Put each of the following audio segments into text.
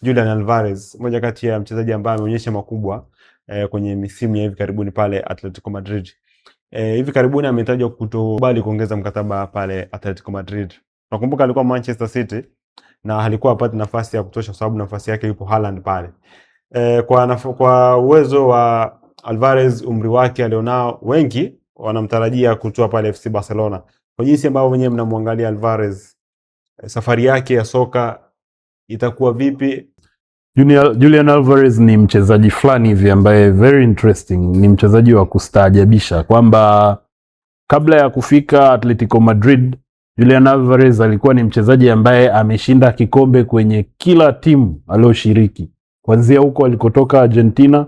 Julian Alvarez, moja kati ya mchezaji ambaye ameonyesha makubwa kwenye misimu ya hivi karibuni pale Atletico Madrid. Hivi karibuni ametajwa kutokubali kuongeza mkataba pale Atletico Madrid. Nakumbuka alikuwa Manchester City na alikuwa hapati nafasi ya kutosha kwa sababu nafasi yake yupo Haaland pale. Kwa uwezo wa Alvarez, umri wake alionao, wengi wanamtarajia kutoa pale FC Barcelona. Kwa jinsi ambavyo wenyewe mnamwangalia Alvarez, safari yake ya soka itakuwa vipi? Julian Alvarez ni mchezaji fulani hivi ambaye very interesting, ni mchezaji wa kustaajabisha kwamba kabla ya kufika Atletico Madrid, Julian Alvarez alikuwa ni mchezaji ambaye ameshinda kikombe kwenye kila timu aliyoshiriki. Kuanzia huko alikotoka Argentina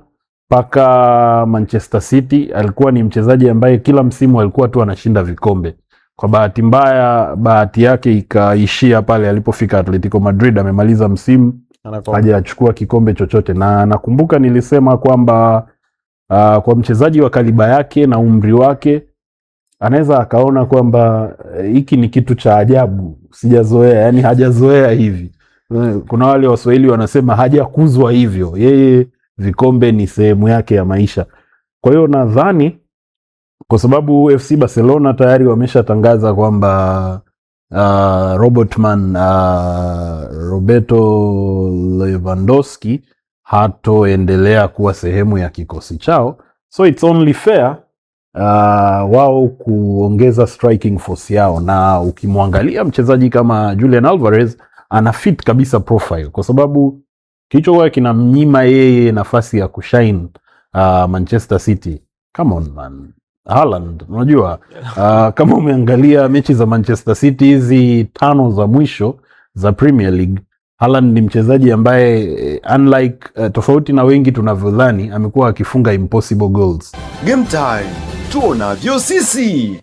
mpaka Manchester City, alikuwa ni mchezaji ambaye kila msimu alikuwa tu anashinda vikombe. Kwa bahati mbaya, bahati yake ikaishia pale alipofika Atletico Madrid, amemaliza msimu hajachukua kikombe chochote. Na nakumbuka nilisema kwamba kwa mchezaji wa kaliba yake na umri wake anaweza akaona kwamba hiki ni kitu cha ajabu, sijazoea, yani hajazoea hivi. Kuna wale Waswahili wanasema hajakuzwa hivyo, yeye vikombe ni sehemu yake ya maisha. Kwa hiyo nadhani kwa sababu FC Barcelona tayari wameshatangaza kwamba Roberto Lewandowski hatoendelea kuwa sehemu ya kikosi chao, so it's only fair wao kuongeza striking force yao. Na ukimwangalia mchezaji kama Julian Alvarez ana fit kabisa profile, kwa sababu kilichokuwa kinamnyima yeye nafasi ya kushine Manchester City, come on man, Haaland. Unajua kama umeangalia mechi za Manchester City hizi 5 za mwisho za Premier League, Haaland ni mchezaji ambaye unlike tofauti na wengi tunavyodhani, amekuwa akifunga impossible goals. Game time, tuonavyo sisi.